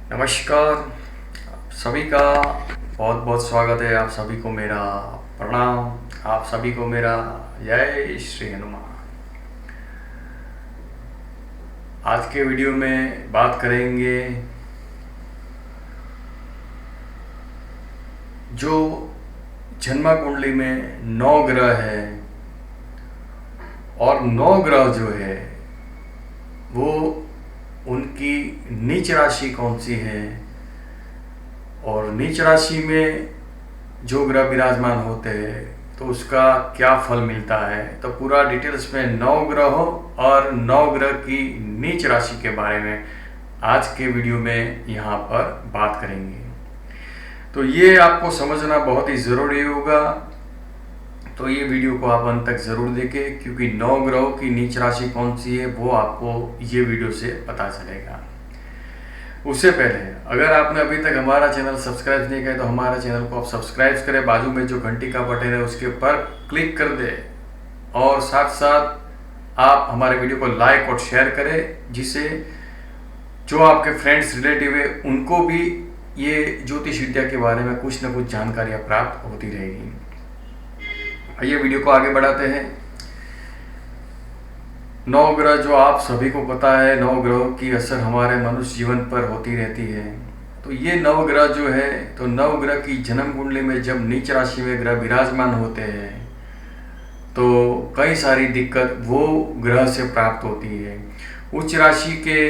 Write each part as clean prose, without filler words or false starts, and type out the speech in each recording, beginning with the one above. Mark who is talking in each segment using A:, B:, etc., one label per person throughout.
A: नमस्कार। आप सभी का बहुत बहुत स्वागत है। आप सभी को मेरा प्रणाम। आप सभी को मेरा जय श्री हनुमान। आज के वीडियो में बात करेंगे जो जन्म कुंडली में 9 ग्रह है और 9 ग्रह जो है वो उनकी नीच राशि कौन सी है और नीच राशि में जो ग्रह विराजमान होते हैं तो उसका क्या फल मिलता है। तो पूरा डिटेल्स में 9 ग्रहों और 9 ग्रह की नीच राशि के बारे में आज के वीडियो में यहाँ पर बात करेंगे। तो ये आपको समझना बहुत ही ज़रूरी होगा, तो ये वीडियो को आप अंत तक ज़रूर देखें क्योंकि 9 ग्रहों की नीच राशि कौन सी है वो आपको ये वीडियो से पता चलेगा। उससे पहले अगर आपने अभी तक हमारा चैनल सब्सक्राइब नहीं किया तो हमारा चैनल को आप सब्सक्राइब करें, बाजू में जो घंटी का बटन है उसके ऊपर क्लिक कर दें और साथ साथ आप हमारे वीडियो को लाइक और शेयर करें जिससे जो आपके फ्रेंड्स रिलेटिव है उनको भी ये ज्योतिष विद्या के बारे में कुछ न कुछ जानकारियाँ प्राप्त होती रहेगी। आइए वीडियो को आगे बढ़ाते हैं। 9 ग्रह जो आप सभी को पता है, 9 ग्रहों की असर हमारे मनुष्य जीवन पर होती रहती है। तो ये 9 ग्रह जो है तो 9 ग्रह की जन्म कुंडली में जब नीच राशि में ग्रह विराजमान होते हैं तो कई सारी दिक्कत वो ग्रह से प्राप्त होती है। उच्च राशि के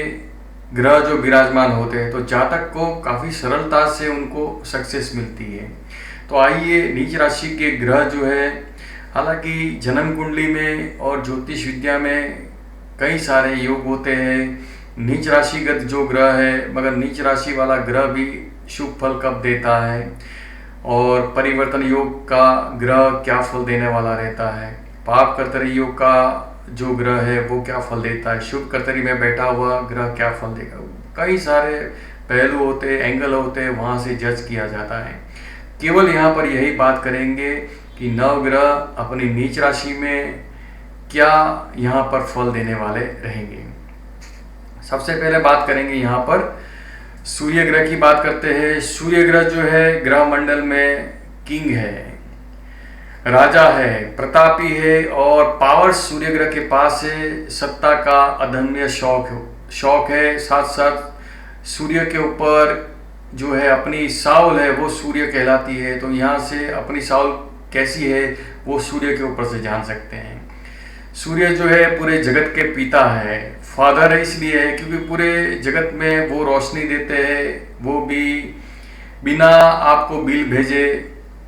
A: ग्रह जो विराजमान होते हैं तो जातक को काफ़ी सरलता से उनको सक्सेस मिलती है। तो आइए नीच राशि के ग्रह जो है, हालांकि जन्म कुंडली में और ज्योतिष विद्या में कई सारे योग होते हैं, नीच राशिगत जो ग्रह है, मगर नीच राशि वाला ग्रह भी शुभ फल कब देता है और परिवर्तन योग का ग्रह क्या फल देने वाला रहता है, पाप कर्तरी योग का जो ग्रह है वो क्या फल देता है, शुभ कर्तरी में बैठा हुआ ग्रह क्या फल देगा। कई सारे पहलू होते हैं, एंगल होते हैं, वहाँ से जज किया जाता है। केवल यहाँ पर यही बात करेंगे कि 9 ग्रह अपनी नीच राशि में क्या यहाँ पर फल देने वाले रहेंगे। सबसे पहले बात करेंगे यहाँ पर सूर्य ग्रह की बात करते हैं। सूर्य ग्रह जो है ग्रह मंडल में किंग है, राजा है, प्रतापी है और पावर सूर्य ग्रह के पास है। सत्ता का अदम्य शौक है। साथ साथ सूर्य के ऊपर जो है अपनी साउल है वो सूर्य कहलाती है। तो यहाँ से अपनी साउल कैसी है वो सूर्य के ऊपर से जान सकते हैं। सूर्य जो है पूरे जगत के पिता है, फादर है इसलिए है क्योंकि पूरे जगत में वो रोशनी देते हैं, वो भी बिना आपको बिल भेजे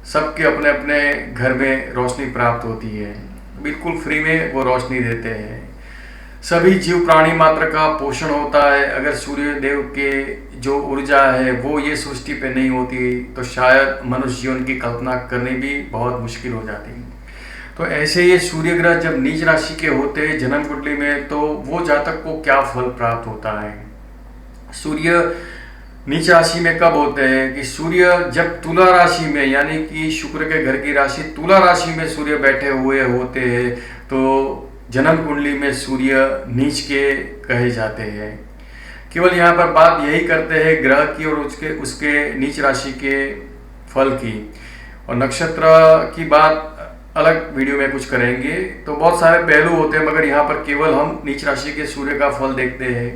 A: सबके अपने अपने घर में रोशनी प्राप्त होती है, बिल्कुल फ्री में वो रोशनी देते हैं। सभी जीव प्राणी मात्र का पोषण होता है। अगर सूर्य देव के जो ऊर्जा है वो ये सृष्टि पे नहीं होती तो शायद मनुष्य जीवन की कल्पना करनी भी बहुत मुश्किल हो जाती। तो ऐसे ये सूर्य ग्रह जब नीच राशि के होते हैं जन्म कुंडली में तो वो जातक को क्या फल प्राप्त होता है। सूर्य नीच राशि में कब होते हैं कि सूर्य जब तुला राशि में, यानी कि शुक्र के घर की राशि तुला राशि में सूर्य बैठे हुए होते हैं तो जन्म कुंडली में सूर्य नीच के कहे जाते हैं। केवल यहाँ पर बात यही करते हैं ग्रह की और उसके नीच राशि के फल की, और नक्षत्र की बात अलग वीडियो में कुछ करेंगे। तो बहुत सारे पहलू होते हैं मगर यहाँ पर केवल हम नीच राशि के सूर्य का फल देखते हैं।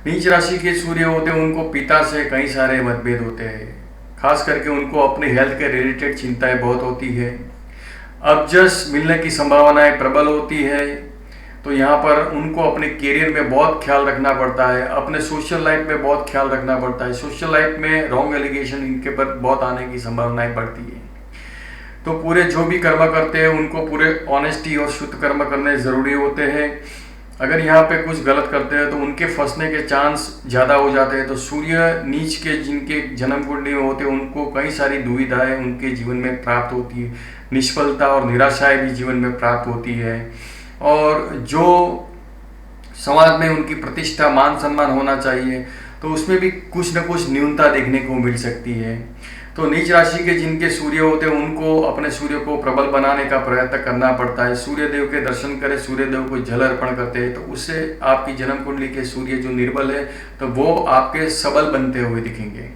A: नीच राशि के सूर्य होते हैं उनको पिता से कई सारे मतभेद होते हैं, खास करके उनको अपनी हेल्थ के रिलेटेड चिंताएं बहुत होती है। अपजस मिलने की संभावनाएं प्रबल होती है। तो यहाँ पर उनको अपने करियर में बहुत ख्याल रखना पड़ता है, अपने सोशल लाइफ में बहुत ख्याल रखना पड़ता है। सोशल लाइफ में रॉन्ग एलिगेशन इनके पर बहुत आने की संभावनाएं बढ़ती है। तो पूरे जो भी कर्म करते हैं उनको पूरे ऑनेस्टी और शुद्ध कर्म करने ज़रूरी होते हैं। अगर यहाँ पे कुछ गलत करते हैं तो उनके फंसने के चांस ज़्यादा हो जाते हैं। तो सूर्य नीच के जिनके जन्म कुंडली में होते हैं उनको कई सारी दुविधाएं उनके जीवन में प्राप्त होती है, निष्फलता और निराशाएं भी जीवन में प्राप्त होती है, और जो समाज में उनकी प्रतिष्ठा मान सम्मान होना चाहिए तो उसमें भी कुछ न कुछ न्यूनता देखने को मिल सकती है। तो नीच राशि के जिनके सूर्य होते हैं उनको अपने सूर्य को प्रबल बनाने का प्रयत्न करना पड़ता है। सूर्य देव के दर्शन करें, सूर्य देव को जल अर्पण करते हैं, तो उससे आपकी जन्म कुंडली के सूर्य जो निर्बल है तो वो आपके सबल बनते हुए दिखेंगे।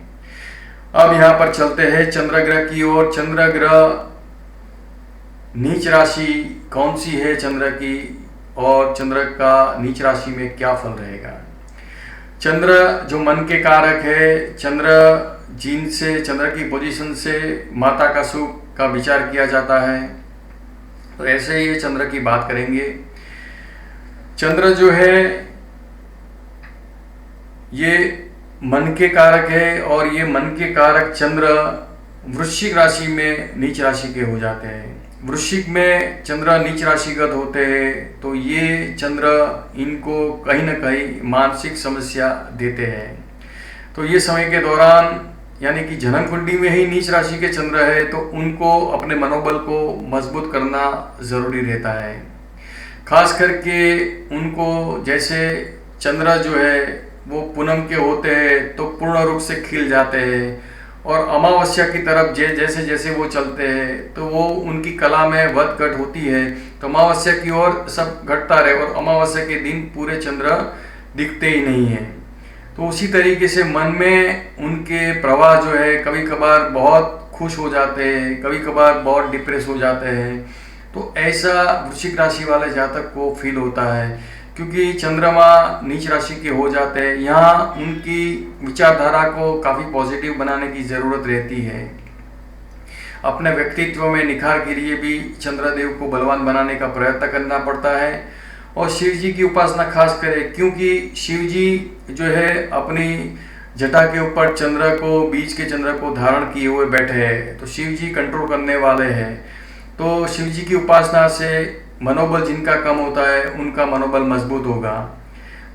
A: अब यहाँ पर चलते हैं चंद्र ग्रह की ओर। चंद्र ग्रह नीच राशि कौन सी है चंद्र की, और चंद्र का नीच राशि में क्या फल रहेगा। चंद्र जो मन के कारक है, चंद्र जिनसे चंद्र की पोजीशन से माता का सुख का विचार किया जाता है, तो ऐसे ही चंद्र की बात करेंगे। चंद्र जो है ये मन के कारक है, और ये मन के कारक चंद्र वृश्चिक राशि में नीच राशि के हो जाते हैं। वृश्चिक में चंद्र नीच राशिगत होते हैं, तो ये चंद्र इनको कहीं ना कहीं मानसिक समस्या देते हैं। तो ये समय के दौरान यानी कि जन्म कुंडली में ही नीच राशि के चंद्र है, तो उनको अपने मनोबल को मजबूत करना ज़रूरी रहता है। खास करके उनको, जैसे चंद्र जो है वो पूनम के होते हैं तो पूर्ण रूप से खिल जाते हैं, और अमावस्या की तरफ जैसे जैसे वो चलते हैं तो वो उनकी कला में वध घट होती है, तो अमावस्या की ओर सब घटता रहे, और अमावस्या के दिन पूरे चंद्र दिखते ही नहीं है। तो उसी तरीके से मन में उनके प्रवाह जो है कभी कभार बहुत खुश हो जाते हैं, कभी कभार बहुत डिप्रेस हो जाते हैं। तो ऐसा वृश्चिक राशि वाले जातक को फील होता है, क्योंकि चंद्रमा नीच राशि के हो जाते हैं। यहाँ उनकी विचारधारा को काफ़ी पॉजिटिव बनाने की ज़रूरत रहती है। अपने व्यक्तित्व में निखार के लिए भी चंद्रदेव को बलवान बनाने का प्रयत्न करना पड़ता है, और शिव जी की उपासना खास करें, क्योंकि शिव जी जो है अपनी जटा के ऊपर चंद्र को, बीच के चंद्र को धारण किए हुए बैठे हैं, तो शिव जी कंट्रोल करने वाले हैं। तो शिव जी की उपासना से मनोबल जिनका कम होता है उनका मनोबल मजबूत होगा।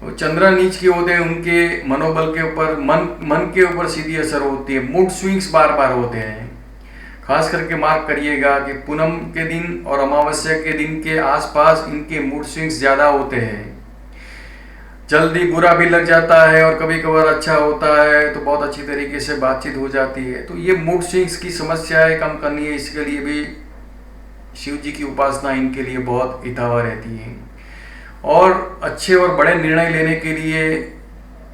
A: तो चंद्र नीच के होते हैं, उनके मनोबल के ऊपर, मन के ऊपर सीधी असर होती है। मूड स्विंग्स बार बार होते हैं। खास करके मार्क करिएगा कि पूनम के दिन और अमावस्या के दिन के आसपास इनके मूड स्विंग्स ज़्यादा होते हैं। जल्दी बुरा भी लग जाता है, और कभी कभार अच्छा होता है तो बहुत अच्छी तरीके से बातचीत हो जाती है। तो ये मूड स्विंग्स की समस्याएं कम करनी है, इसके लिए भी शिव जी की उपासना इनके लिए बहुत हितावह रहती है। और अच्छे और बड़े निर्णय लेने के लिए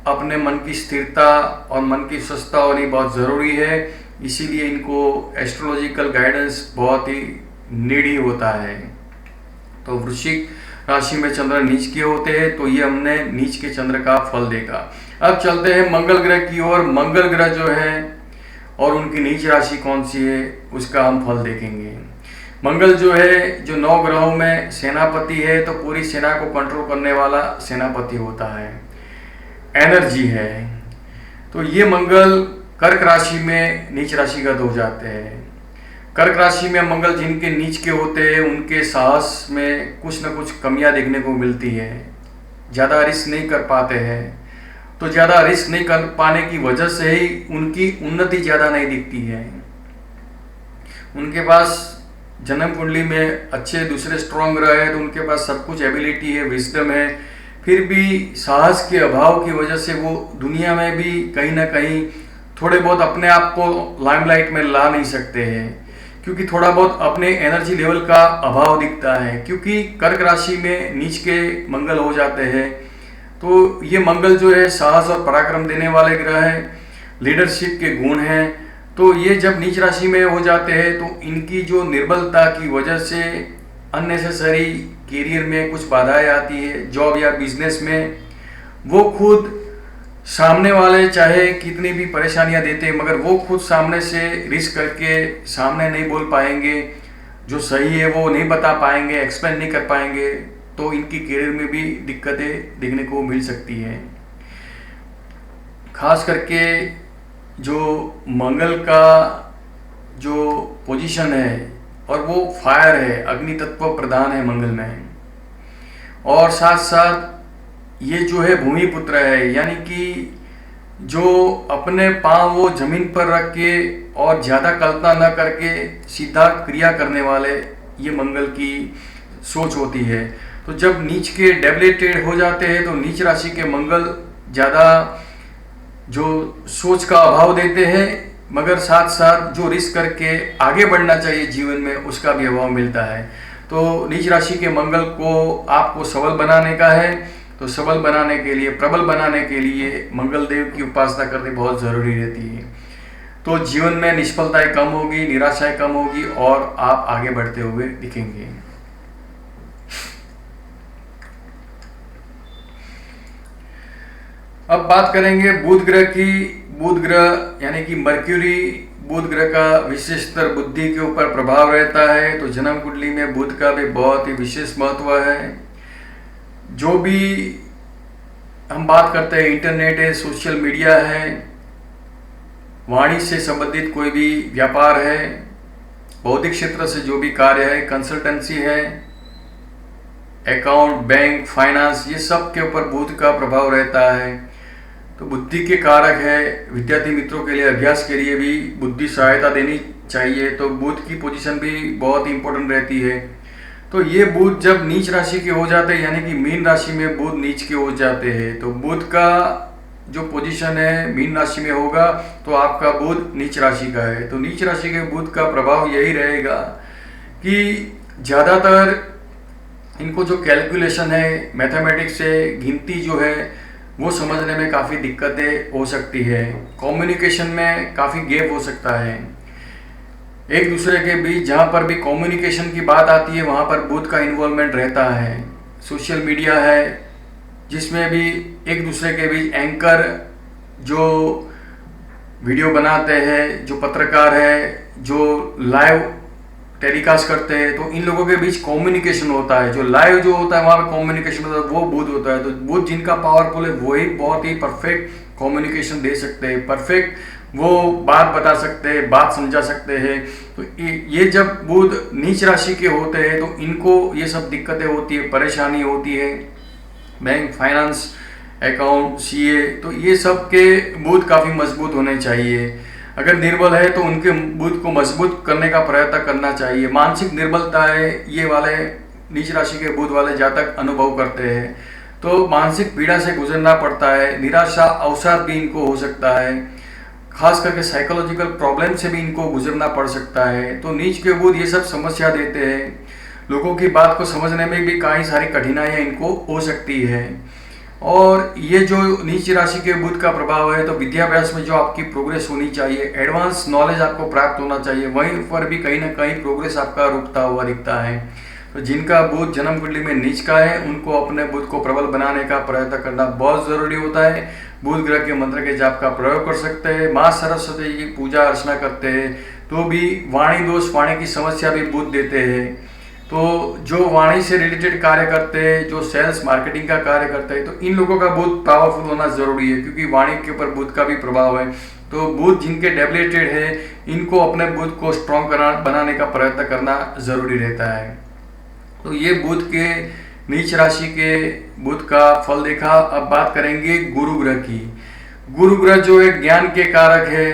A: अपने मन की स्थिरता और मन की स्वस्थता होनी बहुत ज़रूरी है, इसीलिए इनको एस्ट्रोलॉजिकल गाइडेंस बहुत ही नीडी होता है। तो वृश्चिक राशि में चंद्र नीच के होते हैं, तो ये हमने नीच के चंद्र का फल देखा। अब चलते हैं मंगल ग्रह की ओर। मंगल ग्रह जो है और उनकी नीच राशि कौन सी है उसका हम फल देखेंगे। मंगल जो है, जो 9 ग्रहों में सेनापति है, तो पूरी सेना को कंट्रोल करने वाला सेनापति होता है, एनर्जी है। तो ये मंगल कर्क राशि में नीच राशिगत हो जाते हैं। कर्क राशि में मंगल जिनके नीच के होते हैं उनके साहस में कुछ न कुछ कमियां देखने को मिलती है, ज़्यादा रिस्क नहीं कर पाते हैं। तो ज़्यादा रिस्क नहीं कर पाने की वजह से ही उनकी उन्नति ज़्यादा नहीं दिखती है। उनके पास जन्म कुंडली में अच्छे दूसरे स्ट्रॉन्ग ग्रह है, तो उनके पास सब कुछ एबिलिटी है, विजडम है, फिर भी साहस के अभाव की वजह से वो दुनिया में भी कहीं ना कहीं थोड़े बहुत अपने आप को लाइमलाइट में ला नहीं सकते हैं, क्योंकि थोड़ा बहुत अपने एनर्जी लेवल का अभाव दिखता है। क्योंकि कर्क राशि में नीच के मंगल हो जाते हैं, तो ये मंगल जो है साहस और पराक्रम देने वाले ग्रह है, लीडरशिप के गुण हैं। तो ये जब नीच राशि में हो जाते हैं तो इनकी जो निर्बलता की वजह से अननेसेसरी करियर में कुछ बाधाएं आती है, जॉब या बिजनेस में। वो खुद सामने वाले चाहे कितनी भी परेशानियां देते हैं, मगर वो खुद सामने से रिस्क करके सामने नहीं बोल पाएंगे, जो सही है वो नहीं बता पाएंगे, एक्सप्लेन नहीं कर पाएंगे, तो इनकी करियर में भी दिक्कतें देखने को मिल सकती हैं। खास करके जो मंगल का जो पोजीशन है और वो फायर है, अग्नि तत्व प्रधान है मंगल में, और साथ साथ ये जो है भूमि पुत्र है, यानी कि जो अपने पांव वो जमीन पर रख के और ज़्यादा कल्पना न करके सीधा क्रिया करने वाले ये मंगल की सोच होती है। तो जब नीच के डेबिलिटेड हो जाते हैं तो नीच राशि के मंगल ज़्यादा जो सोच का अभाव देते हैं, मगर साथ साथ जो रिस्क करके आगे बढ़ना चाहिए जीवन में उसका भी अभाव मिलता है। तो नीच राशि के मंगल को आपको सबल बनाने का है, तो सबल बनाने के लिए, प्रबल बनाने के लिए मंगल देव की उपासना करनी बहुत ज़रूरी रहती है। तो जीवन में निष्फलताएं कम होगी, निराशाएं कम होगी और आप आगे बढ़ते हुए दिखेंगे। अब बात करेंगे बुध ग्रह की। बुध ग्रह यानी कि मर्क्यूरी, बुध ग्रह का विशेषतर बुद्धि के ऊपर प्रभाव रहता है। तो जन्म कुंडली में बुध का भी बहुत ही विशेष महत्व है। जो भी हम बात करते हैं, इंटरनेट है, सोशल मीडिया है, वाणी से संबंधित कोई भी व्यापार है, बौद्धिक क्षेत्र से जो भी कार्य है, कंसल्टेंसी है, अकाउंट, बैंक, फाइनेंस, ये सब के ऊपर बुध का प्रभाव रहता है। तो बुद्धि के कारक है। विद्यार्थी मित्रों के लिए, अभ्यास के लिए भी बुद्धि सहायता देनी चाहिए। तो बुध की पोजीशन भी बहुत इंपॉर्टेंट रहती है। तो ये बुध जब नीच राशि के हो जाते हैं, यानी कि मीन राशि में बुध नीच के हो जाते हैं, तो बुध का जो पोजीशन है मीन राशि में होगा तो आपका बुध नीच राशि का है। तो नीच राशि के बुध का प्रभाव यही रहेगा कि ज़्यादातर इनको जो कैलकुलेशन है, मैथमेटिक्स से गिनती जो है वो समझने में काफ़ी दिक्कतें हो सकती है। कम्युनिकेशन में काफ़ी गैप हो सकता है एक दूसरे के बीच। जहाँ पर भी कम्युनिकेशन की बात आती है वहाँ पर बुध का इन्वॉल्वमेंट रहता है। सोशल मीडिया है जिसमें भी एक दूसरे के बीच एंकर जो वीडियो बनाते हैं, जो पत्रकार है, जो लाइव टेलीकास्ट करते हैं, तो इन लोगों के बीच कम्युनिकेशन होता है। जो लाइव जो होता है वहाँ पर कम्युनिकेशन होता है, वो बुध होता है। तो बुध जिनका पावरफुल है वही बहुत ही परफेक्ट कम्युनिकेशन दे सकते हैं, परफेक्ट वो बात बता सकते हैं, बात समझा सकते हैं। तो ये जब बुध नीच राशि के होते हैं तो इनको ये सब दिक्कतें होती है, परेशानी होती है। बैंक, फाइनेंस, अकाउंट, सीए, तो ये सब के बुध काफ़ी मजबूत होने चाहिए। अगर निर्बल है तो उनके बुध को मजबूत करने का प्रयत्न करना चाहिए। मानसिक निर्बलता है ये वाले नीच राशि के बुध वाले जातक अनुभव करते हैं, तो मानसिक पीड़ा से गुजरना पड़ता है। निराशा, अवसाद भी इनको हो सकता है। खास करके साइकोलॉजिकल प्रॉब्लम से भी इनको गुजरना पड़ सकता है। तो नीच के बुध ये सब समस्या देते हैं। लोगों की बात को समझने में भी कई सारी कठिनाइयाँ इनको हो सकती है। और ये जो नीच राशि के बुध का प्रभाव है तो विद्याभ्यास में जो आपकी प्रोग्रेस होनी चाहिए, एडवांस नॉलेज आपको प्राप्त होना चाहिए, वहीं पर भी कहीं ना कहीं प्रोग्रेस आपका रुकता हुआ दिखता है। तो जिनका बुध जन्म कुंडली में नीच का है उनको अपने बुध को प्रबल बनाने का प्रयत्न करना बहुत ज़रूरी होता है। बुध ग्रह के मंत्र के जाप का प्रयोग कर सकते हैं। माँ सरस्वती जी की पूजा अर्चना करते हैं तो भी वाणी दोष, वाणी की समस्या भी बुध देते हैं। तो जो वाणी से रिलेटेड कार्य करते हैं, जो सेल्स मार्केटिंग का कार्य करते हैं, तो इन लोगों का बुध पावरफुल होना जरूरी है क्योंकि वाणी के ऊपर बुध का भी प्रभाव है। तो बुध जिनके डेबिलिटेड है इनको अपने बुध को स्ट्रॉन्ग बनाने का प्रयत्न करना जरूरी रहता है। तो ये बुध के नीच राशि के बुध का फल देखा। अब बात करेंगे गुरु ग्रह की। गुरु ग्रह जो एक ज्ञान के कारक है,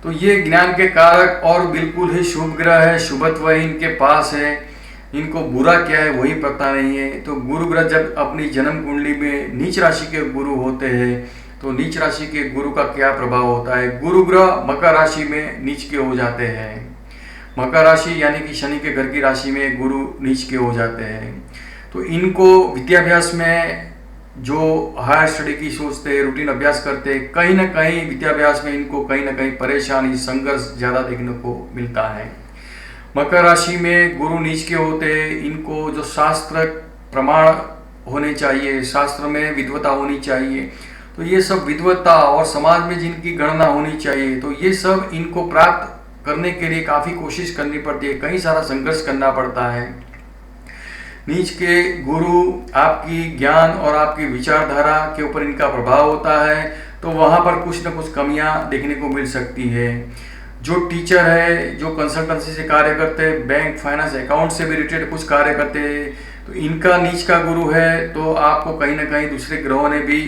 A: तो ये ज्ञान के कारक और बिल्कुल ही शुभ ग्रह है। शुभत्व इनके पास है, इनको बुरा क्या है वही पता नहीं है। तो गुरु ग्रह जब अपनी जन्म कुंडली में नीच राशि के गुरु होते हैं तो नीच राशि के गुरु का क्या प्रभाव होता है। गुरु ग्रह मकर राशि में नीच के हो जाते हैं। मकर राशि यानी कि शनि के घर की राशि में गुरु नीच के हो जाते हैं। तो इनको विद्याभ्यास में जो हायर स्टडी की सोचते हैं, रूटीन अभ्यास करते हैं, कहीं ना कहीं विद्याभ्यास में इनको कहीं ना कहीं परेशानी, संघर्ष ज़्यादा देखने को मिलता है। मकर राशि में गुरु नीच के होते हैं, इनको जो शास्त्र प्रमाण होने चाहिए, शास्त्र में विद्वता होनी चाहिए, तो ये सब विद्वता और समाज में जिनकी गणना होनी चाहिए, तो ये सब इनको प्राप्त करने के लिए काफ़ी कोशिश करनी पड़ती है, कई सारा संघर्ष करना पड़ता है। नीच के गुरु आपकी ज्ञान और आपकी विचारधारा के ऊपर इनका प्रभाव होता है, तो वहाँ पर कुछ न कुछ कमियाँ देखने को मिल सकती है। जो टीचर है, जो कंसल्टेंसी से कार्य करते हैं, बैंक, फाइनेंस, अकाउंट से भी रिलेटेड कुछ कार्य करते हैं, तो इनका नीच का गुरु है, तो आपको कहीं ना कहीं दूसरे ग्रहों ने भी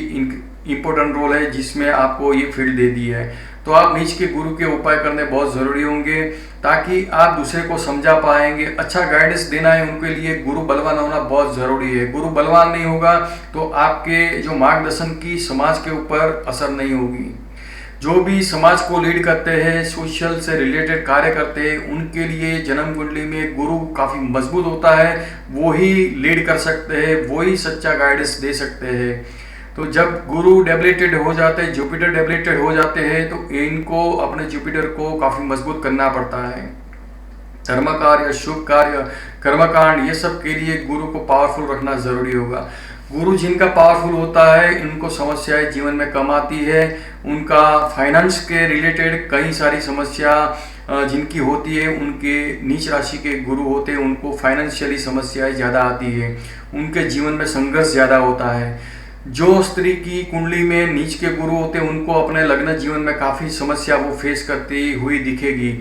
A: इम्पोर्टेंट रोल है जिसमें आपको ये फील्ड दे दी है। तो आप नीच के गुरु के उपाय करने बहुत ज़रूरी होंगे ताकि आप दूसरे को समझा पाएंगे। अच्छा गाइडेंस देना है उनके लिए गुरु बलवान होना बहुत ज़रूरी है। गुरु बलवान नहीं होगा तो आपके जो मार्गदर्शन की समाज के ऊपर असर नहीं होगी। जो भी समाज को लीड करते हैं, सोशल से रिलेटेड कार्य करते हैं, उनके लिए जन्म कुंडली में गुरु काफ़ी मजबूत होता है। वो ही लीड कर सकते हैं, वो ही सच्चा गाइडेंस दे सकते हैं। तो जब गुरु डेबिलिटेड हो जाते हैं, जुपिटर डेबिलिटेड हो जाते हैं, तो इनको अपने जुपिटर को काफ़ी मजबूत करना पड़ता है। धर्म कार्य, शुभ कार्य, कर्मकांड, ये सब के लिए गुरु को पावरफुल रखना ज़रूरी होगा। गुरु जिनका पावरफुल होता है, इनको समस्याएं जीवन में कम आती है। उनका फाइनेंस के रिलेटेड कई सारी समस्या जिनकी होती है, उनके नीच राशि के गुरु होते हैं, उनको फाइनेंशियली समस्याएं ज़्यादा आती है, उनके जीवन में संघर्ष ज़्यादा होता है। जो स्त्री की कुंडली में नीच के गुरु होते हैं, उनको अपने लग्न जीवन में काफ़ी समस्या वो फेस करती हुई दिखेगी।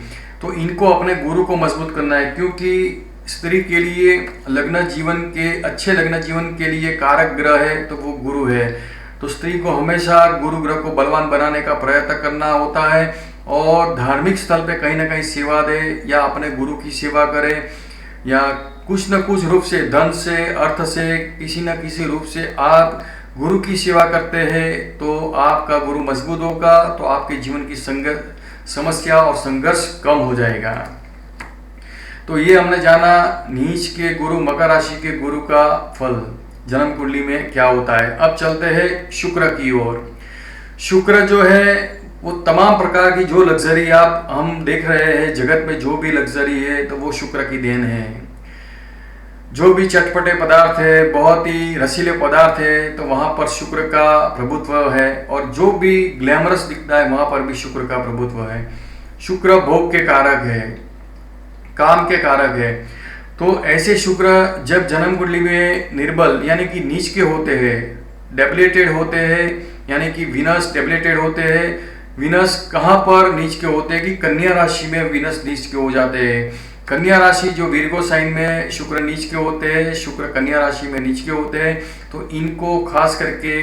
A: तो इनको अपने गुरु को मजबूत करना है, क्योंकि स्त्री के लिए लग्न जीवन के अच्छे लग्न जीवन के लिए कारक ग्रह है तो वो गुरु है। तो स्त्री को हमेशा गुरु ग्रह को बलवान बनाने का प्रयत्न करना होता है और धार्मिक स्थल पे कहीं ना कहीं सेवा दे या अपने गुरु की सेवा करे, या कुछ न कुछ रूप से, धन से, अर्थ से, किसी न किसी रूप से आप गुरु की सेवा करते हैं तो आपका गुरु मजबूत होगा, तो आपके जीवन की समस्या और संघर्ष कम हो जाएगा। तो ये हमने जाना नीच के गुरु, मकर राशि के गुरु का फल जन्म कुंडली में क्या होता है। अब चलते हैं शुक्र की ओर। शुक्र जो है वो तमाम प्रकार की जो लग्जरी आप हम देख रहे हैं जगत में, जो भी लग्जरी है तो वो शुक्र की देन है। जो भी चटपटे पदार्थ है, बहुत ही रसीले पदार्थ है, तो वहाँ पर शुक्र का प्रभुत्व है। और जो भी ग्लैमरस दिखता है वहाँ पर भी शुक्र का प्रभुत्व है। शुक्र भोग के कारक है, काम के कारक है। तो ऐसे शुक्र जब जन्म कुंडली में निर्बल यानी कि नीच के होते हैं, डेबिलिटेड होते हैं, यानी कि विनस डेबिलिटेड होते हैं। विनस कहाँ पर नीच के होते हैं कि कन्या राशि में विनस नीच के हो जाते हैं। कन्या राशि जो विर्गो साइन में शुक्र नीच के होते हैं, शुक्र कन्या राशि में नीच के होते हैं, तो इनको खास करके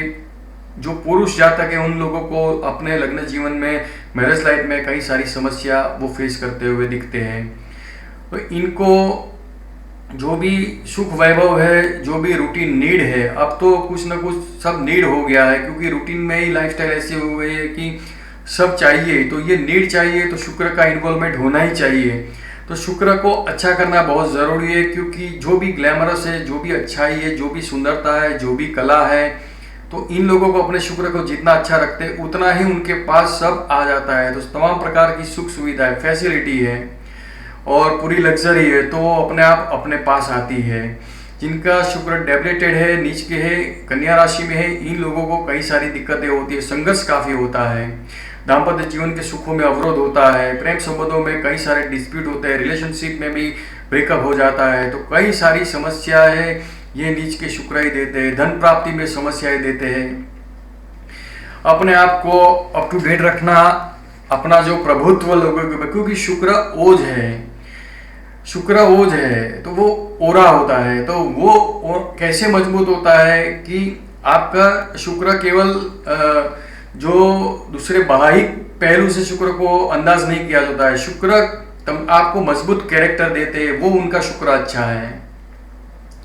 A: जो पुरुष जातक है उन लोगों को अपने लग्न जीवन में, मैरिज लाइफ में कई सारी समस्या वो फेस करते हुए दिखते हैं। तो इनको जो भी सुख वैभव है, जो भी रूटीन नीड है, अब तो कुछ ना कुछ सब नीड हो गया है, क्योंकि रूटीन में ही लाइफस्टाइल ऐसी हो गई है कि सब चाहिए, तो ये नीड चाहिए, तो शुक्र का इन्वॉल्वमेंट होना ही चाहिए। तो शुक्र को अच्छा करना बहुत ज़रूरी है, क्योंकि जो भी ग्लैमरस है, जो भी अच्छाई है, जो भी सुंदरता है, जो भी कला है, तो इन लोगों को अपने शुक्र को जितना अच्छा रखते हैं उतना ही उनके पास सब आ जाता है। तो तमाम प्रकार की सुख सुविधा है, फैसिलिटी है और पूरी लग्जरी है, तो वो अपने आप अपने पास आती है। जिनका शुक्र डेबिलिटेड है, नीच के है, कन्या राशि में है, इन लोगों को कई सारी दिक्कतें होती है, संघर्ष काफ़ी होता है, दाम्पत्य जीवन के सुखों में अवरोध होता है, प्रेम संबंधों में कई सारे डिस्प्यूट होते हैं, रिलेशनशिप में भी ब्रेकअप हो जाता है। तो कई सारी समस्याएं ये नीच के शुक्र ही देते हैं। धन प्राप्ति में समस्याएं देते हैं। अपने आप को अप टू डेट रखना, अपना जो प्रभुत्व लोगों के, क्योंकि शुक्र ओज है, शुक्र ओज है तो वो ओरा होता है। तो वो कैसे मजबूत होता है कि आपका शुक्र केवल जो दूसरे बाहिक पहलू से शुक्र को अंदाज नहीं किया जाता है। शुक्र आपको मजबूत कैरेक्टर देते हैं, वो उनका शुक्र अच्छा है,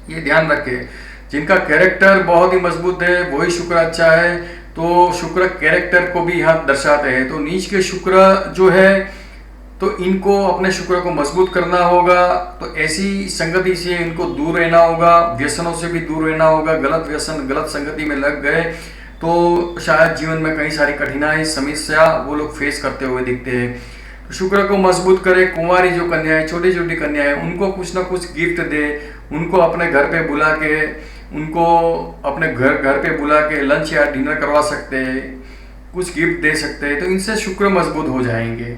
A: ये ध्यान रखें। जिनका कैरेक्टर बहुत ही मजबूत है वही शुक्र अच्छा है। तो शुक्र कैरेक्टर को भी यहाँ दर्शाते हैं। तो नीच के शुक्र जो है तो इनको अपने शुक्र को मजबूत करना होगा। तो ऐसी संगति से इनको दूर रहना होगा, व्यसनों से भी दूर रहना होगा। गलत व्यसन, गलत संगति में लग गए तो शायद जीवन में कई सारी कठिनाई, समस्या वो लोग फेस करते हुए दिखते हैं। तो शुक्र को मजबूत करे। कुंवारी जो कन्याएं, छोटी छोटी कन्याएं, उनको कुछ ना कुछ गिफ्ट दे, उनको अपने घर पे बुला के, उनको अपने घर पे बुला के लंच या डिनर करवा सकते हैं, कुछ गिफ्ट दे सकते हैं। तो इनसे शुक्र मजबूत हो जाएंगे।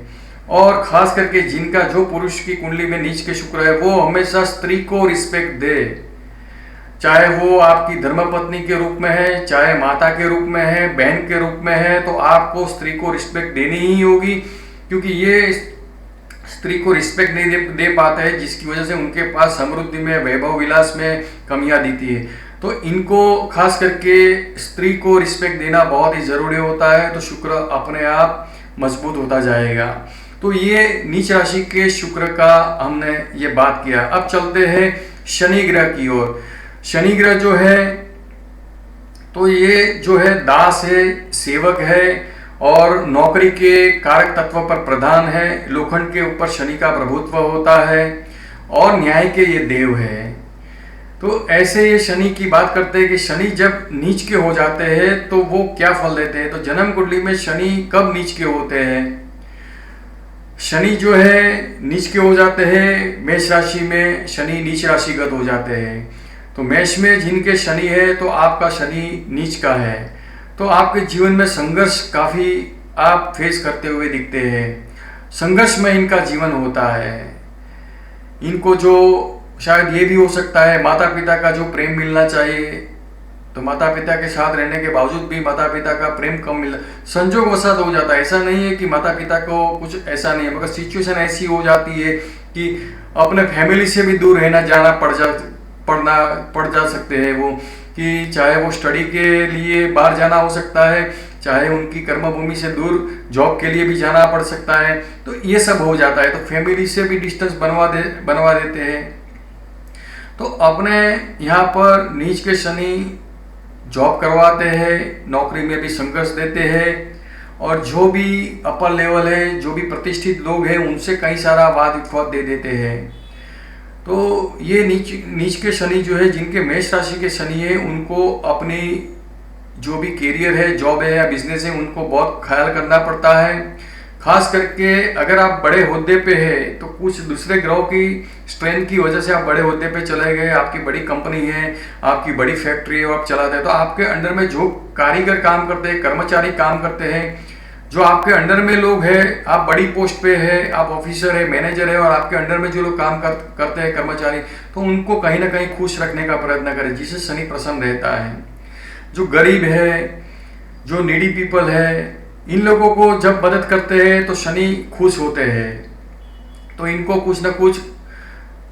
A: और खास करके जिनका, जो पुरुष की कुंडली में नीच के शुक्र है, वो हमेशा स्त्री को रिस्पेक्ट दे, चाहे वो आपकी धर्मपत्नी के रूप में है, चाहे माता के रूप में है, बहन के रूप में है, तो आपको स्त्री को रिस्पेक्ट देनी ही होगी। क्योंकि ये स्त्री को रिस्पेक्ट नहीं दे पाते हैं, जिसकी वजह से उनके पास समृद्धि में, वैभव विलास में कमियां दिखती है। तो इनको खास करके स्त्री को रिस्पेक्ट देना बहुत ही जरूरी होता है। तो शुक्र अपने आप मजबूत होता जाएगा। तो ये नीच राशि के शुक्र का हमने ये बात किया। अब चलते हैं शनि ग्रह की ओर। शनि ग्रह जो है तो ये जो है दास है, सेवक है, और नौकरी के कारक तत्व पर प्रधान है। लोखंड के ऊपर शनि का प्रभुत्व होता है और न्याय के ये देव है। तो ऐसे ये शनि की बात करते हैं कि शनि जब नीच के हो जाते हैं तो वो क्या फल देते हैं। तो जन्म कुंडली में शनि कब नीच के होते हैं? शनि जो है नीच के हो जाते हैं मेष राशि में, शनि नीच राशिगत हो जाते हैं। तो मेष में जिनके शनि है तो आपका शनि नीच का है, तो आपके जीवन में संघर्ष काफ़ी आप फेस करते हुए दिखते हैं। संघर्ष में इनका जीवन होता है। इनको जो शायद ये भी हो सकता है माता पिता का जो प्रेम मिलना चाहिए, तो माता पिता के साथ रहने के बावजूद भी माता पिता का प्रेम कम मिलना संजोग वसात हो जाता है। ऐसा नहीं है कि माता पिता को कुछ ऐसा नहीं है, मगर सिचुएशन ऐसी हो जाती है कि अपने फैमिली से भी दूर रहना जाना पड़ जा सकते हैं वो, कि चाहे वो स्टडी के लिए बाहर जाना हो सकता है, चाहे उनकी कर्मभूमि से दूर जॉब के लिए भी जाना पड़ सकता है। तो ये सब हो जाता है, तो फैमिली से भी डिस्टेंस बनवा देते हैं। तो अपने यहाँ पर नीच के शनि जॉब करवाते हैं, नौकरी में भी संघर्ष देते हैं, और जो भी अपर लेवल है, जो भी प्रतिष्ठित लोग हैं, उनसे कई सारा वाद विवाद दे देते हैं। तो ये नीच के शनि जो है, जिनके मेष राशि के शनि है, उनको अपनी जो भी कैरियर है, जॉब है या बिजनेस है, उनको बहुत ख्याल करना पड़ता है। खास करके अगर आप बड़े ओहदे पे हैं तो कुछ दूसरे ग्रहों की स्ट्रेंथ की वजह से आप बड़े ओहदे पे चले गए, आपकी बड़ी कंपनी है, आपकी बड़ी फैक्ट्री है, वो आप चलाते हैं, तो आपके अंडर में जो कारीगर काम करते हैं, कर्मचारी काम करते हैं, जो आपके अंडर में लोग हैं, आप बड़ी पोस्ट पे है, आप ऑफिसर है, मैनेजर है, और आपके अंडर में जो लोग काम करते हैं कर्मचारी, तो उनको कहीं ना कहीं खुश रखने का प्रयत्न करें, जिससे शनि प्रसन्न रहता है। जो गरीब है, जो नीडी पीपल है, इन लोगों को जब मदद करते हैं तो शनि खुश होते हैं। तो इनको कुछ ना कुछ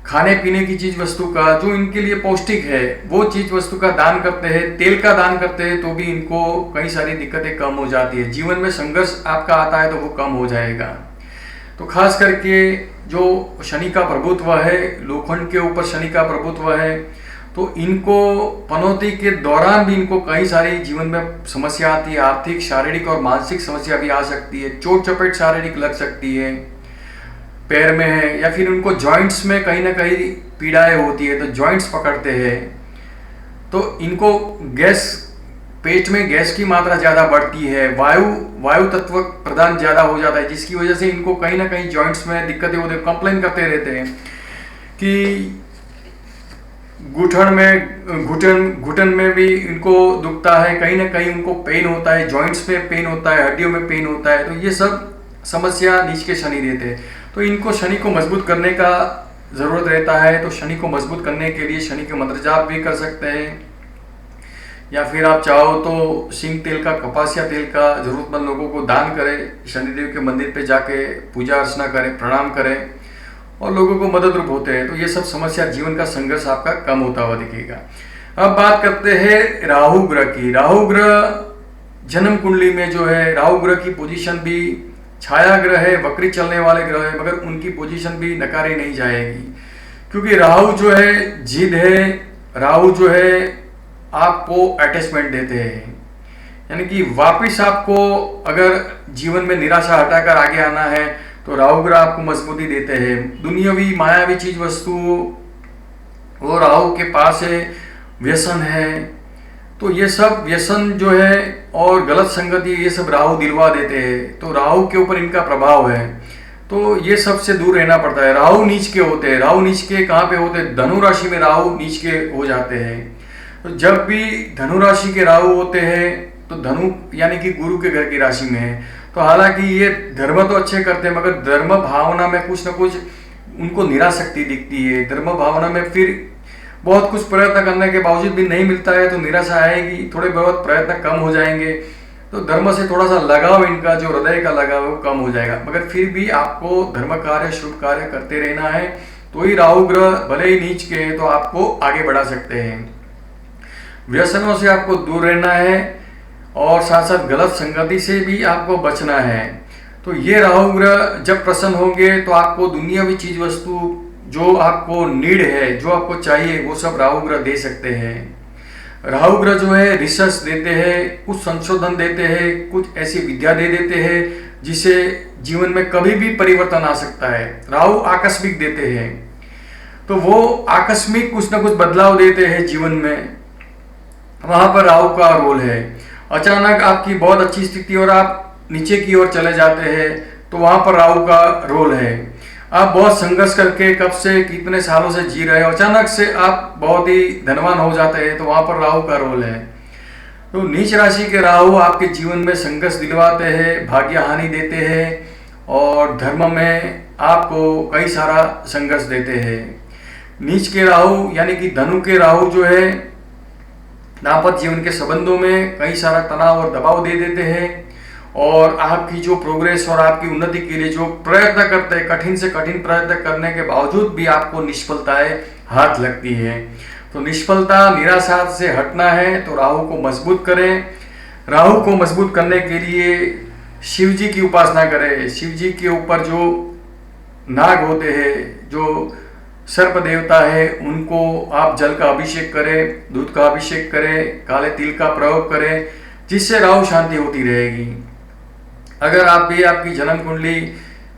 A: खाने पीने की चीज वस्तु का, जो इनके लिए पौष्टिक है, वो चीज वस्तु का दान करते हैं, तेल का दान करते हैं, तो भी इनको कई सारी दिक्कतें कम हो जाती है। जीवन में संघर्ष आपका आता है तो वो कम हो जाएगा। तो खास करके जो शनि का प्रभुत्व है, लोखंड के ऊपर शनि का प्रभुत्व है, तो इनको पनौती के दौरान भी इनको कई सारी जीवन में समस्या आती है। आर्थिक, शारीरिक और मानसिक समस्या भी आ सकती है। चोट चपेट शारीरिक लग सकती है, पैर में है, या फिर उनको जॉइंट्स में कहीं ना कहीं पीड़ाएं होती है, तो जॉइंट्स पकड़ते हैं। तो इनको गैस, पेट में गैस की मात्रा ज़्यादा बढ़ती है, वायु तत्व प्रदान ज़्यादा हो जाता है, जिसकी वजह से इनको कहीं ना कहीं जॉइंट्स में दिक्कतें होती है। कंप्लेन करते रहते हैं कि घुटन में भी इनको दुखता है, कहीं ना कहीं उनको पेन होता है, जॉइंट्स में पेन होता है, हड्डियों में पेन होता है। तो ये सब समस्या नीच के शनि देते हैं। तो इनको शनि को मजबूत करने का ज़रूरत रहता है। तो शनि को मजबूत करने के लिए शनि के मंत्र जाप भी कर सकते हैं, या फिर आप चाहो तो सिंग तेल का, कपासिया तेल का जरूरतमंद लोगों को दान करें, शनिदेव के मंदिर पे जाके पूजा अर्चना करें, प्रणाम करें, और लोगों को मदद रूप होते हैं। तो ये सब समस्या, जीवन का संघर्ष आपका कम होता हुआ दिखेगा। अब बात करते हैं राहु ग्रह की। राहु ग्रह जन्म कुंडली में जो है, राहु ग्रह की पोजीशन भी छाया ग्रह है, वक्री चलने वाले ग्रह है, मगर उनकी पोजीशन भी नकारी नहीं जाएगी, क्योंकि राहु जो है जिद है, राहु जो है आपको अटैचमेंट देते हैं, यानी कि वापिस आपको अगर जीवन में निराशा हटाकर आगे आना है तो राहु ग्रह आपको मजबूती देते हैं। दुनियावी मायावी चीज वस्तु वो राहु के पास है, व्यसन है, तो ये सब व्यसन जो है और गलत संगति, ये सब राहु दिलवा देते हैं। तो राहु के ऊपर इनका प्रभाव है, तो ये सब से दूर रहना पड़ता है। राहु नीच के होते हैं। राहु नीच के कहाँ पे होते हैं? धनु राशि में राहु नीच के हो जाते हैं। तो जब भी धनु राशि के राहु होते हैं तो धनु यानी कि गुरु के घर की राशि में है। तो हालांकि ये धर्म तो अच्छे करते हैं, मगर धर्म भावना में कुछ ना कुछ उनको निराशक्ति दिखती है। धर्म भावना में फिर बहुत कुछ प्रयत्न करने के बावजूद भी नहीं मिलता है तो निराशा आएगी, थोड़े बहुत प्रयत्न कम हो जाएंगे, तो धर्म से थोड़ा सा लगाव, इनका जो हृदय का लगाव है वो कम हो जाएगा। मगर फिर भी आपको धर्म कार्य, शुभ कार्य करते रहना है, तो ही राहु ग्रह भले ही नीच के हैं तो आपको आगे बढ़ा सकते हैं। व्यसनों से आपको दूर रहना है और साथ साथ गलत संगति से भी आपको बचना है। तो ये राहु ग्रह जब प्रसन्न होंगे तो आपको दुनियावी चीज वस्तु जो आपको नीड है, जो आपको चाहिए, वो सब राहु ग्रह दे सकते हैं। राहु ग्रह जो है रिसर्च देते हैं, कुछ संशोधन देते हैं, कुछ ऐसी विद्या दे देते हैं जिसे जीवन में कभी भी परिवर्तन आ सकता है। राहु आकस्मिक देते हैं, तो वो आकस्मिक कुछ ना कुछ बदलाव देते हैं जीवन में, वहां पर राहु का रोल है। अचानक आपकी बहुत अच्छी स्थिति और आप नीचे की ओर चले जाते हैं तो वहां पर राहु का रोल है। आप बहुत संघर्ष करके कब से कितने सालों से जी रहे हो, अचानक से आप बहुत ही धनवान हो जाते हैं तो वहां पर राहु का रोल है। तो नीच राशि के राहु आपके जीवन में संघर्ष दिलवाते हैं, भाग्य हानि देते हैं और धर्म में आपको कई सारा संघर्ष देते हैं। नीच के राहु यानी कि धनु के राहु जो है दाम्पत्य जीवन के संबंधों में कई सारा तनाव और दबाव दे देते हैं और आपकी जो प्रोग्रेस और आपकी उन्नति के लिए जो प्रयत्न करते हैं, कठिन से कठिन प्रयत्न करने के बावजूद भी आपको निष्फलताएं हाथ लगती है। तो निष्फलता निराशा से हटना है तो राहु को मजबूत करें। राहु को मजबूत करने के लिए शिव जी की उपासना करें। शिव जी के ऊपर जो नाग होते हैं, जो सर्प देवता है, उनको आप जल का अभिषेक करें, दूध का अभिषेक करें, काले तिल का प्रयोग करें, जिससे राहु शांति होती रहेगी। अगर आप भी आपकी जन्म कुंडली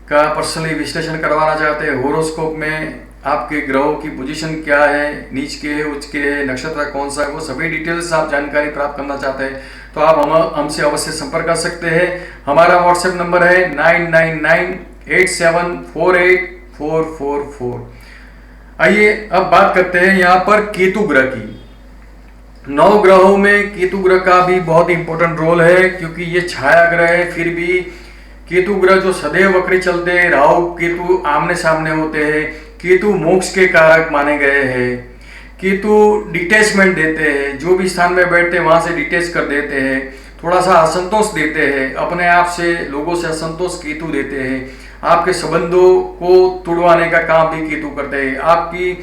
A: का पर्सनली विश्लेषण करवाना चाहते हैं, होरोस्कोप में आपके ग्रहों की पोजीशन क्या है, नीच के है, उच्च के है, नक्षत्र कौन सा है, वो सभी डिटेल्स आप जानकारी प्राप्त करना चाहते हैं तो आप हमसे अवश्य संपर्क कर सकते हैं। हमारा व्हाट्सएप नंबर है 9998748444। आइए अब बात करते हैं यहाँ पर केतु ग्रह की। 9 ग्रहों में केतु ग्रह का भी बहुत इंपॉर्टेंट रोल है, क्योंकि ये छाया ग्रह है। फिर भी केतु ग्रह जो सदैव वक्री चलते हैं, राहु केतु आमने सामने होते हैं। केतु मोक्ष के कारक माने गए हैं। केतु डिटैचमेंट देते हैं, जो भी स्थान में बैठते हैं वहां से डिटैच कर देते हैं, थोड़ा सा असंतोष देते हैं, अपने आप से लोगों से असंतोष केतु देते हैं। आपके संबंधों को तुड़वाने का काम भी केतु करते हैं। आपकी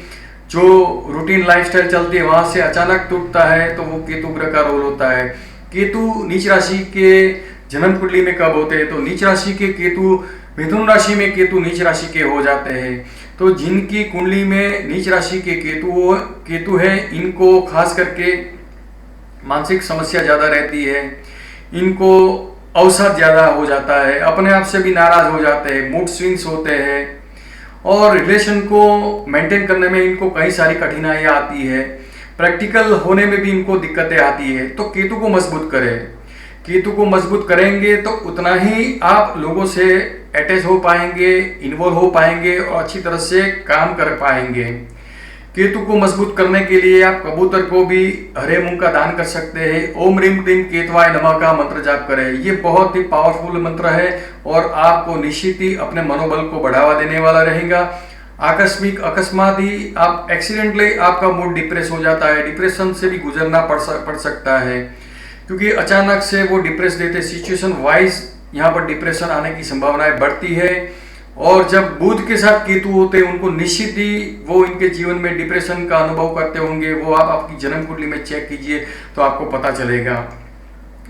A: जो रूटीन लाइफस्टाइल चलती है वहां से अचानक टूटता है तो वो केतु ग्रह का रोल होता है। केतु नीच राशि के जन्म कुंडली में कब होते हैं तो नीच राशि के केतु मिथुन राशि में केतु नीच राशि के हो जाते हैं। तो जिनकी कुंडली में नीच राशि के केतु है, इनको खास करके मानसिक समस्या ज्यादा रहती है, इनको अवसाद ज्यादा हो जाता है, अपने आप से भी नाराज हो जाते हैं, मूड स्विंग्स होते हैं और रिलेशन को मेंटेन करने में इनको कई सारी कठिनाइयां आती है। प्रैक्टिकल होने में भी इनको दिक्कतें आती है। तो केतु को मजबूत करें। केतु को मजबूत करेंगे तो उतना ही आप लोगों से अटैच हो पाएंगे, इन्वॉल्व हो पाएंगे और अच्छी तरह से काम कर पाएंगे। केतु को मजबूत करने के लिए आप कबूतर को भी हरे मूंग का दान कर सकते हैं। ओम ह्रीम क्लीम केतवाय नमः का मंत्र जाप करें। ये बहुत ही पावरफुल मंत्र है और आपको निश्चित ही अपने मनोबल को बढ़ावा देने वाला रहेगा। आकस्मिक अकस्मात ही आप एक्सीडेंटली आपका मूड डिप्रेस हो जाता है, डिप्रेशन से भी गुजरना पड़ सकता है, क्योंकि अचानक से वो डिप्रेस देते, सिचुएशन वाइज यहाँ पर डिप्रेशन आने की संभावनाएं बढ़ती है। और जब बुध के साथ केतु होते हैं उनको निश्चित ही वो इनके जीवन में डिप्रेशन का अनुभव करते होंगे। वो आप आपकी जन्म कुंडली में चेक कीजिए तो आपको पता चलेगा।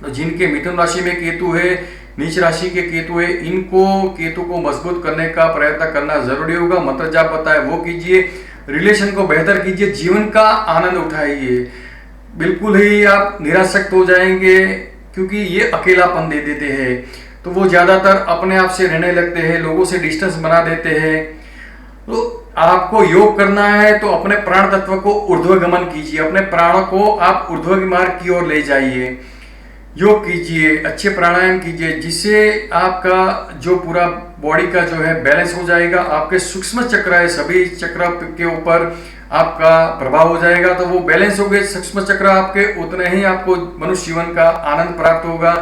A: तो जिनके मिथुन राशि में केतु है, नीच राशि के केतु है, इनको केतु को मजबूत करने का प्रयत्न करना जरूरी होगा। मंत्र जाप बताए वो कीजिए, रिलेशन को बेहतर कीजिए, जीवन का आनंद उठाइए। बिल्कुल ही आप निराशक्त हो जाएंगे क्योंकि ये अकेलापन दे देते हैं, तो वो ज्यादातर अपने आप से रहने लगते हैं, लोगों से डिस्टेंस बना देते हैं। तो आपको योग करना है तो अपने प्राण तत्व को ऊर्ध्वगमन कीजिए, अपने प्राणों को आप ऊर्ध्व मार्ग की ओर ले जाइए, योग कीजिए, अच्छे प्राणायाम कीजिए, जिससे आपका जो पूरा बॉडी का जो है बैलेंस हो जाएगा। आपके सूक्ष्म चक्र है, सभी चक्र के ऊपर आपका प्रभाव हो जाएगा, तो वो बैलेंस हो गए सूक्ष्म चक्र आपके, उतने ही आपको मनुष्य जीवन का आनंद प्राप्त होगा।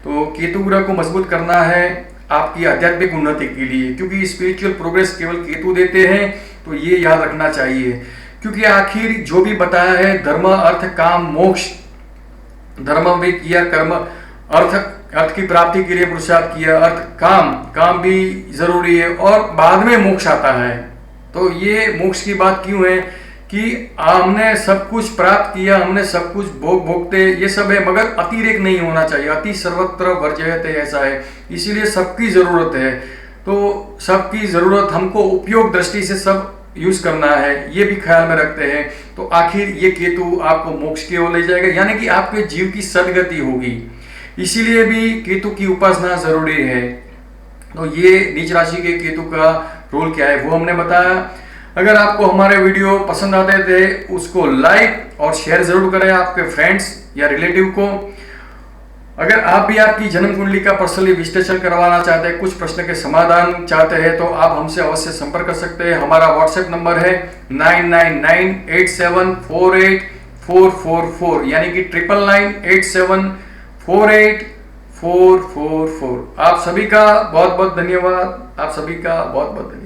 A: तो केतु ग्रह को मजबूत करना है आपकी आध्यात्मिक उन्नति के लिए, क्योंकि स्पिरिचुअल प्रोग्रेस केवल केतु देते हैं, तो ये याद रखना चाहिए। क्योंकि आखिर जो भी बताया है, धर्म अर्थ काम मोक्ष, धर्म भी किया, कर्म अर्थ की प्राप्ति के लिए पुरुषार्थ किया, अर्थ काम भी जरूरी है और बाद में मोक्ष आता है। तो ये मोक्ष की बात क्यों है कि हमने सब कुछ प्राप्त किया, हमने सब कुछ भोगते, ये सब है, मगर अतिरेक नहीं होना चाहिए। अति सर्वत्र वर्जयते, ऐसा है। इसीलिए सबकी जरूरत है, तो सबकी जरूरत हमको उपयोग दृष्टि से सब यूज करना है, ये भी ख्याल में रखते हैं, तो आखिर ये केतु आपको मोक्ष की ओर ले जाएगा, यानी कि आपके जीव की सदगति होगी। इसीलिए भी केतु की उपासना जरूरी है। तो ये नीच राशि के केतु का रोल क्या है वो हमने बताया। अगर आपको हमारे वीडियो पसंद आते थे उसको लाइक और शेयर जरूर करें आपके फ्रेंड्स या रिलेटिव को। अगर आप भी आपकी जन्म कुंडली का पर्सनली विश्लेषण करवाना चाहते हैं, कुछ प्रश्न के समाधान चाहते हैं, तो आप हमसे अवश्य संपर्क कर सकते हैं। हमारा व्हाट्सएप नंबर है 9998748444, यानी कि 9998748444। आप सभी का बहुत बहुत धन्यवाद। आप सभी का बहुत बहुत धन्यवाद।